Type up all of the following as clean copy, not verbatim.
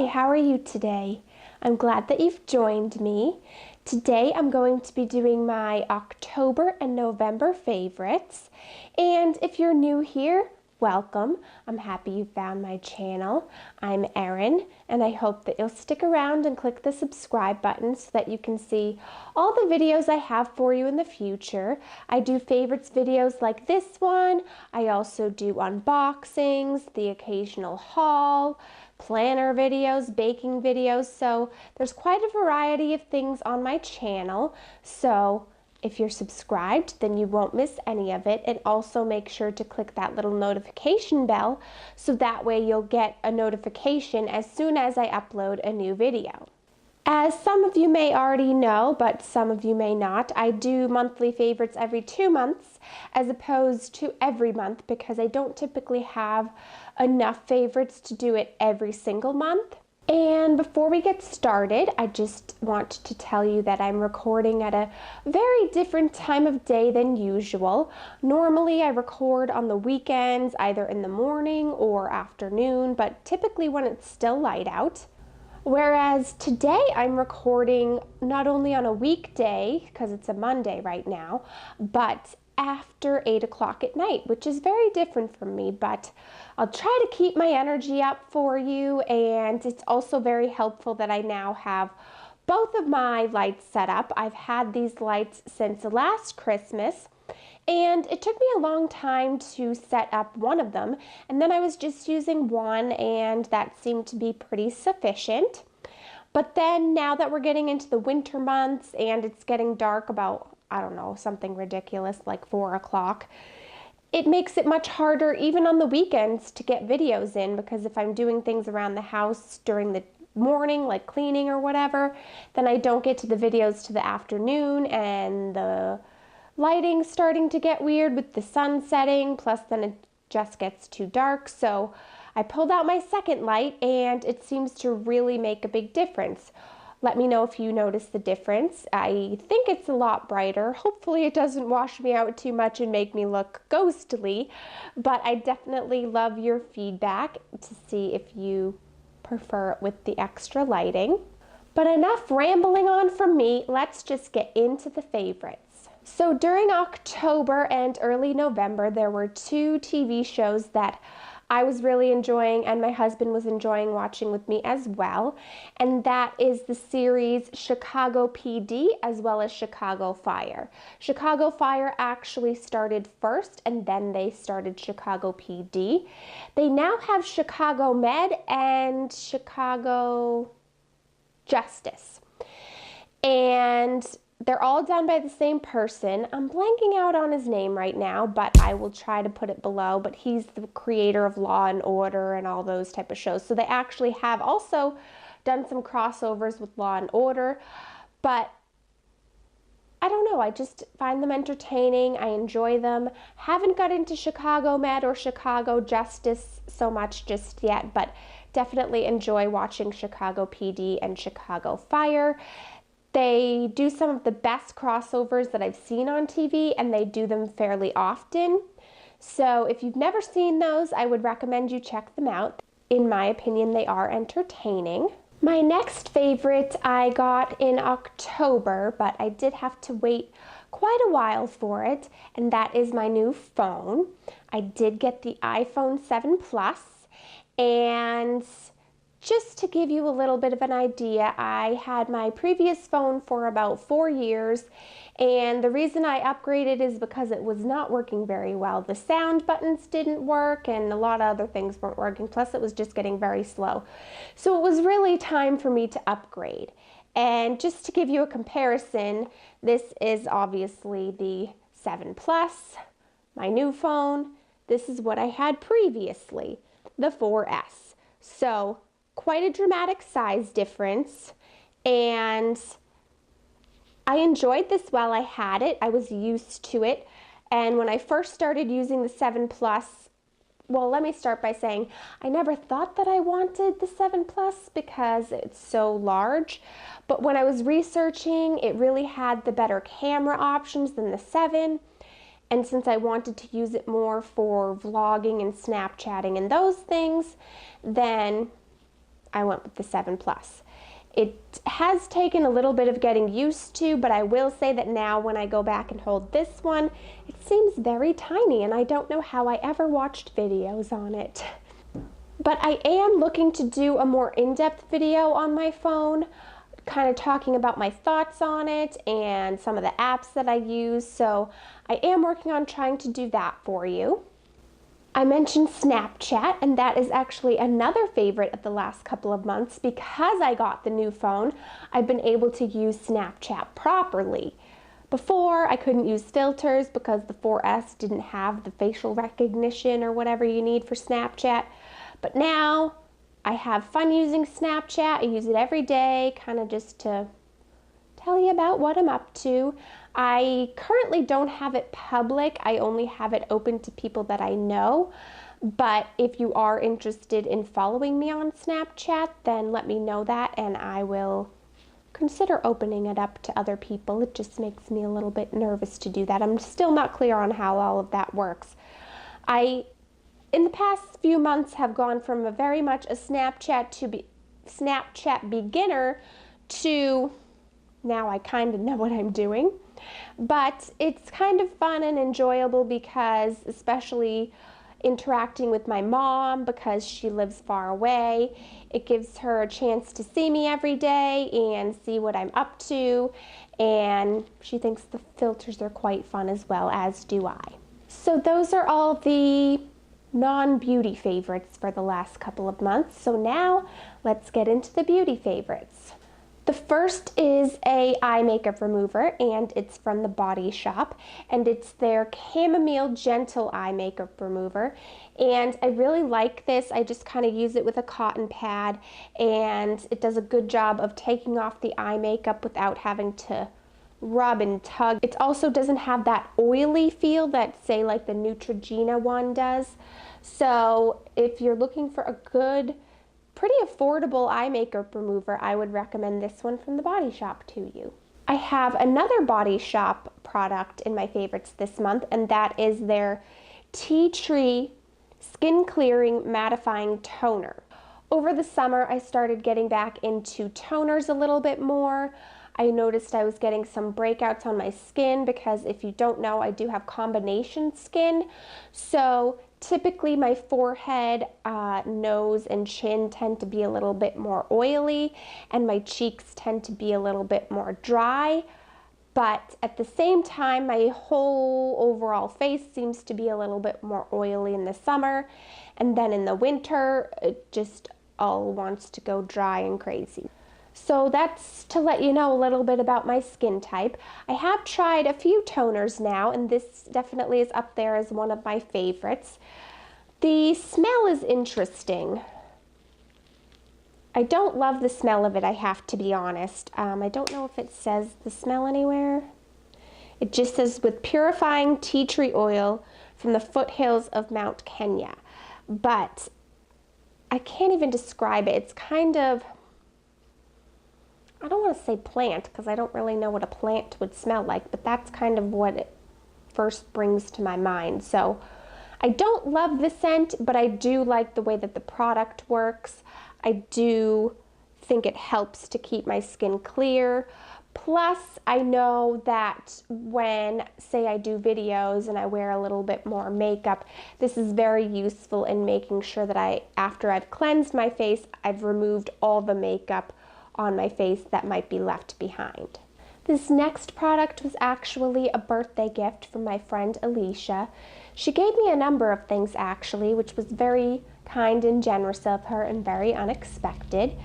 Hi, how are you today? I'm glad that you've joined me. Today I'm going to be doing my October and November favorites. And if you're new here, welcome. I'm happy you found my channel. I'm Erin, and I hope that you'll stick around and click the subscribe button so that you can see all the videos I have for you in the future. I do favorites videos like this one. I also do unboxings, the occasional haul, planner videos, baking videos, so there's quite a variety of things on my channel. So if you're subscribed, then you won't miss any of it, and also make sure to click that little notification bell so that way you'll get a notification as soon as I upload a new video. As some of you may already know, but some of you may not, I do monthly favorites every 2 months as opposed to every month because I don't typically have enough favorites to do it every single month. And before we get started, I just want to tell you that I'm recording at a very different time of day than usual. Normally I record on the weekends, either in the morning or afternoon, but typically when it's still light out. Whereas today I'm recording not only on a weekday, because it's a Monday right now, but after 8 o'clock at night, which is very different from me, but I'll try to keep my energy up for you. And it's also very helpful that I now have both of my lights set up. I've had these lights since last Christmas, and it took me a long time to set up one of them, and then I was just using one, and that seemed to be pretty sufficient. But then now that we're getting into the winter months and it's getting dark about, I don't know, something ridiculous like 4 o'clock, it makes it much harder even on the weekends to get videos in, because if I'm doing things around the house during the morning, like cleaning or whatever, then I don't get to the videos to the afternoon, and the lighting's starting to get weird with the sun setting, plus then it just gets too dark. So I pulled out my second light, and it seems to really make a big difference. Let me know if you notice the difference. I think it's a lot brighter. Hopefully it doesn't wash me out too much and make me look ghostly, but I definitely love your feedback to see if you prefer it with the extra lighting. But enough rambling on from me, let's just get into the favorites. So during October and early November, there were 2 TV shows that I was really enjoying, and my husband was enjoying watching with me as well, and that is the series Chicago PD as well as Chicago Fire. Chicago Fire actually started first, and then they started Chicago PD. They now have Chicago Med and Chicago Justice, and they're all done by the same person. I'm blanking out on his name right now, but I will try to put it below. But he's the creator of Law and Order and all those type of shows. So they actually have also done some crossovers with Law and Order. But I don't know, I just find them entertaining. I enjoy them. Haven't got into Chicago Med or Chicago Justice so much just yet, but definitely enjoy watching Chicago PD and Chicago Fire. They do some of the best crossovers that I've seen on TV, and they do them fairly often. So if you've never seen those, I would recommend you check them out. In my opinion, they are entertaining. My next favorite I got in October, but I did have to wait quite a while for it, and that is my new phone. I did get the iPhone 7 Plus, and just to give you a little bit of an idea, I had my previous phone for about 4 years, and the reason I upgraded is because it was not working very well. The sound buttons didn't work, and a lot of other things weren't working, plus it was just getting very slow. So it was really time for me to upgrade. And just to give you a comparison, this is obviously the 7 Plus, my new phone. This is what I had previously, the 4S. So quite a dramatic size difference, and I enjoyed this while I had it. I was used to it, and when I first started using the 7 Plus, well, let me start by saying I never thought that I wanted the 7 Plus because it's so large, but when I was researching, it really had the better camera options than the 7, and since I wanted to use it more for vlogging and Snapchatting and those things, then I went with the 7 Plus. It has taken a little bit of getting used to, but I will say that now when I go back and hold this one, it seems very tiny, and I don't know how I ever watched videos on it. But I am looking to do a more in-depth video on my phone, kind of talking about my thoughts on it and some of the apps that I use, so I am working on trying to do that for you. I mentioned Snapchat, and that is actually another favorite of the last couple of months. Because I got the new phone, I've been able to use Snapchat properly. Before, I couldn't use filters because the 4S didn't have the facial recognition or whatever you need for Snapchat. But now, I have fun using Snapchat. I use it every day, kind of just to tell you about what I'm up to. I currently don't have it public. I only have it open to people that I know. But if you are interested in following me on Snapchat, then let me know that and I will consider opening it up to other people. It just makes me a little bit nervous to do that. I'm still not clear on how all of that works. In the past few months, have gone from a very much a Snapchat beginner to now I kind of know what I'm doing. But it's kind of fun and enjoyable because, especially interacting with my mom because she lives far away, it gives her a chance to see me every day and see what I'm up to, and she thinks the filters are quite fun as well, as do I. So those are all the non-beauty favorites for the last couple of months. So now let's get into the beauty favorites. The first is a eye makeup remover, and it's from the Body Shop, and it's their Chamomile Gentle Eye Makeup Remover, and I really like this. I just kind of use it with a cotton pad, and it does a good job of taking off the eye makeup without having to rub and tug. It also doesn't have that oily feel that, say, like the Neutrogena one does. So if you're looking for a good, pretty affordable eye makeup remover, I would recommend this one from the Body Shop to you. I have another Body Shop product in my favorites this month, and that is their Tea Tree Skin Clearing Mattifying Toner. Over the summer, I started getting back into toners a little bit more. I noticed I was getting some breakouts on my skin because, if you don't know, I do have combination skin. So typically my forehead, nose, and chin tend to be a little bit more oily, and my cheeks tend to be a little bit more dry. But at the same time, my whole overall face seems to be a little bit more oily in the summer, and then in the winter, it just all wants to go dry and crazy. So that's to let you know a little bit about my skin type. I have tried a few toners now, and this definitely is up there as one of my favorites. The smell is interesting. I don't love the smell of it, I have to be honest. I don't know if it says the smell anywhere. It just says, with purifying tea tree oil from the foothills of Mount Kenya. But I can't even describe it. It's kind of, I don't want to say plant because I don't really know what a plant would smell like, but that's kind of what it first brings to my mind. So I don't love the scent, but I do like the way that the product works. I do think it helps to keep my skin clear. Plus, I know that when, say, I do videos and I wear a little bit more makeup, this is very useful in making sure that after I've cleansed my face, I've removed all the makeup on my face that might be left behind. This next product was actually a birthday gift from my friend Alicia. She gave me a number of things actually, which was very kind and generous of her and very unexpected.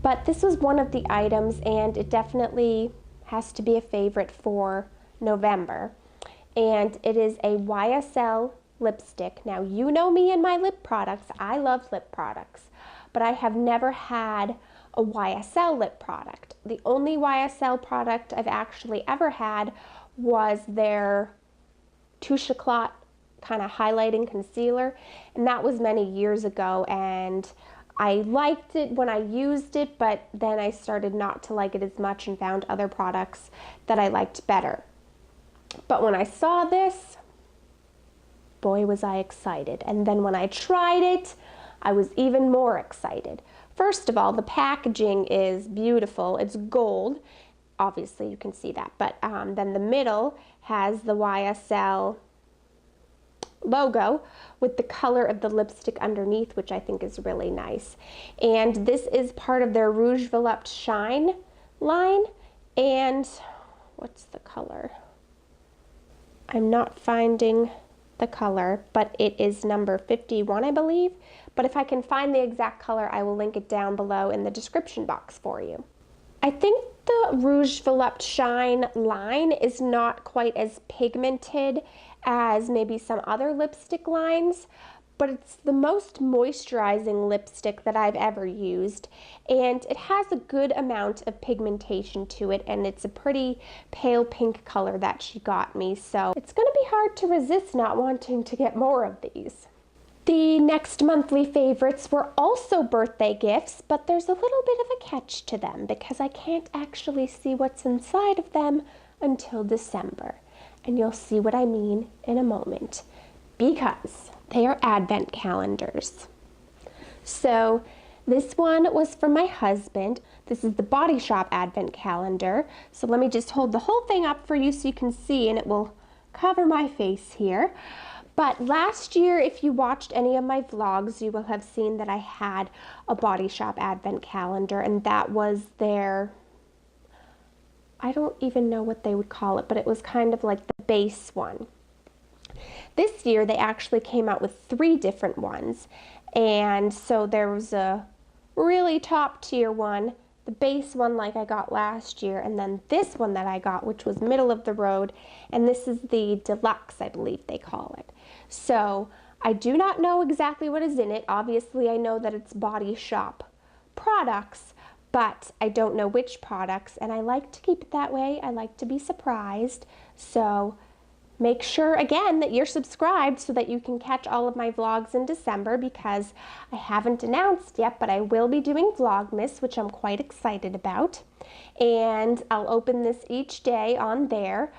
But this was one of the items, and it definitely has to be a favorite for November. And it is a YSL lipstick. Now, you know me and my lip products. I love lip products, but I have never had a YSL lip product. The only YSL product I've actually ever had was their Touche Éclat kind of highlighting concealer, and that was many years ago, and I liked it when I used it, but then I started not to like it as much and found other products that I liked better. But when I saw this, boy was I excited, and then when I tried it, I was even more excited. First of all, the packaging is beautiful. It's gold. Obviously, you can see that. But then the middle has the YSL logo with the color of the lipstick underneath, which I think is really nice. And this is part of their Rouge Volupte Shine line. And what's the color? I'm not finding the color, but it is number 51, I believe. But if I can find the exact color, I will link it down below in the description box for you. I think the Rouge Volupte Shine line is not quite as pigmented as maybe some other lipstick lines, but it's the most moisturizing lipstick that I've ever used, and it has a good amount of pigmentation to it, and it's a pretty pale pink color that she got me, so it's going to be hard to resist not wanting to get more of these. The next monthly favorites were also birthday gifts, but there's a little bit of a catch to them because I can't actually see what's inside of them until December, and you'll see what I mean in a moment, because they are advent calendars. So this one was from my husband. This is the Body Shop advent calendar. So let me just hold the whole thing up for you so you can see, and it will cover my face here. But last year, if you watched any of my vlogs, you will have seen that I had a Body Shop advent calendar, and that was their, I don't even know what they would call it, but it was kind of like the base one. This year, they actually came out with 3 different ones, and so there was a really top tier one, the base one like I got last year, and then this one that I got, which was middle of the road, and this is the deluxe, I believe they call it. So I do not know exactly what is in it. Obviously, I know that it's Body Shop products, but I don't know which products, and I like to keep it that way. I like to be surprised, so make sure, again, that you're subscribed so that you can catch all of my vlogs in December, because I haven't announced yet, but I will be doing Vlogmas, which I'm quite excited about. And I'll open this each day on there.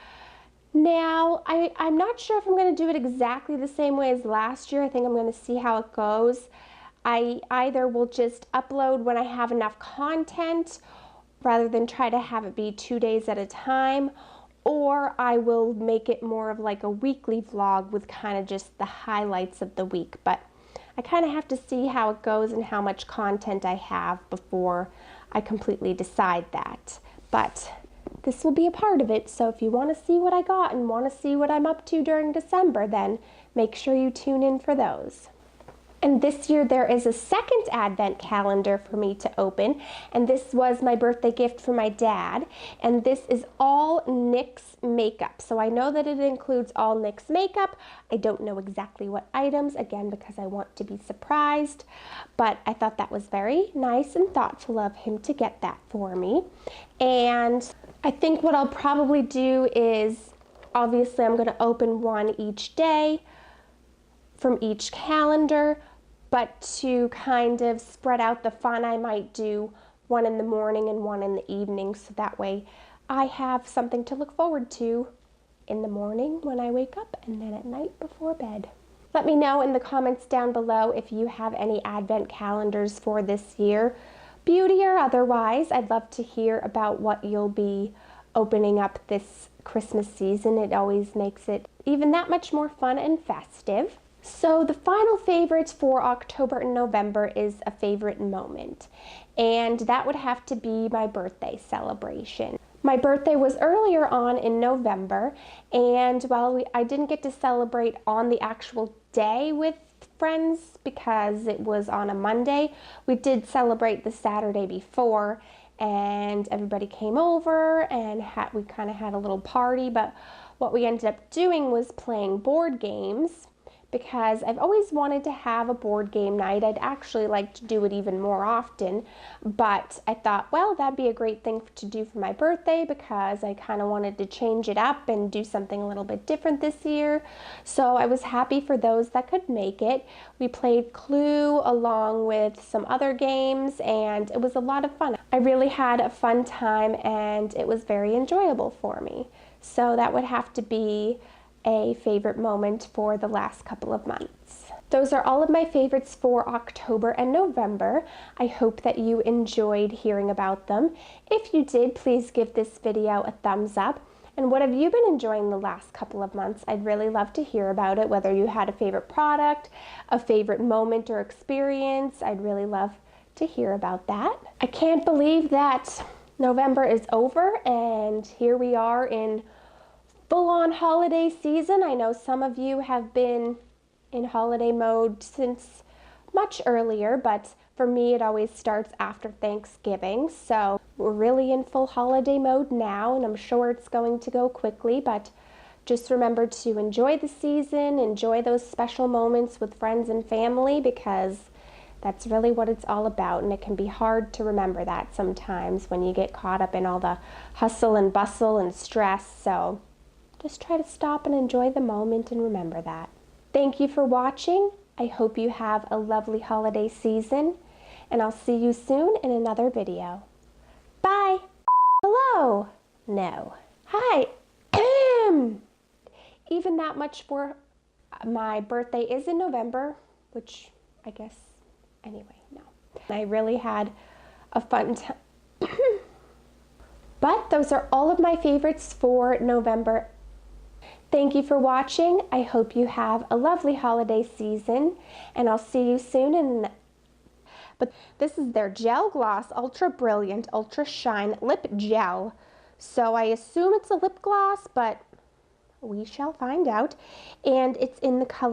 Now, I'm not sure if I'm going to do it exactly the same way as last year. I think I'm going to see how it goes. I either will just upload when I have enough content, rather than try to have it be 2 days at a time, or I will make it more of like a weekly vlog with kind of just the highlights of the week. But I kind of have to see how it goes and how much content I have before I completely decide that. But this will be a part of it, so if you want to see what I got and want to see what I'm up to during December, then make sure you tune in for those. And this year there is a second advent calendar for me to open, and this was my birthday gift for my dad, and this is all NYX makeup. So I know that it includes all NYX makeup. I don't know exactly what items, again, because I want to be surprised, but I thought that was very nice and thoughtful of him to get that for me. And I think what I'll probably do is, obviously I'm going to open one each day from each calendar, but to kind of spread out the fun, I might do one in the morning and one in the evening, so that way I have something to look forward to in the morning when I wake up, and then at night before bed. Let me know in the comments down below if you have any advent calendars for this year, beauty or otherwise. I'd love to hear about what you'll be opening up this Christmas season. It always makes it even that much more fun and festive. So the final favorite for October and November is a favorite moment, and that would have to be my birthday celebration. My birthday was earlier on in November, and while I didn't get to celebrate on the actual day with friends because it was on a Monday, we did celebrate the Saturday before, and everybody came over and we kind of had a little party. But what we ended up doing was playing board games, because I've always wanted to have a board game night. I'd actually like to do it even more often, but I thought, well, that'd be a great thing to do for my birthday, because I kind of wanted to change it up and do something a little bit different this year. So I was happy for those that could make it. We played Clue along with some other games, and it was a lot of fun. I really had a fun time, and it was very enjoyable for me. So that would have to be a favorite moment for the last couple of months. those are all of my favorites for October and November. I hope that you enjoyed hearing about them. If you did, please give this video a thumbs up. And what have you been enjoying the last couple of months? I'd really love to hear about it, whether you had a favorite product, a favorite moment or experience. I'd really love to hear about that. I can't believe that November is over and here we are in full-on holiday season. I know some of you have been in holiday mode since much earlier, but for me, it always starts after Thanksgiving, so we're really in full holiday mode now, and I'm sure it's going to go quickly, but just remember to enjoy the season, enjoy those special moments with friends and family, because that's really what it's all about, and it can be hard to remember that sometimes when you get caught up in all the hustle and bustle and stress, so just try to stop and enjoy the moment and remember that. Thank you for watching. I hope you have a lovely holiday season, and I'll see you soon in another video. Bye. Hello. No. Hi. Even that much for my birthday is in November, which I guess, anyway, no. I really had a fun time. But those are all of my favorites for November. Thank you for watching. I hope you have a lovely holiday season, and I'll see you soon. But this is their Gel Gloss Ultra Brilliant Ultra Shine Lip Gel. So I assume it's a lip gloss, but we shall find out. And it's in the color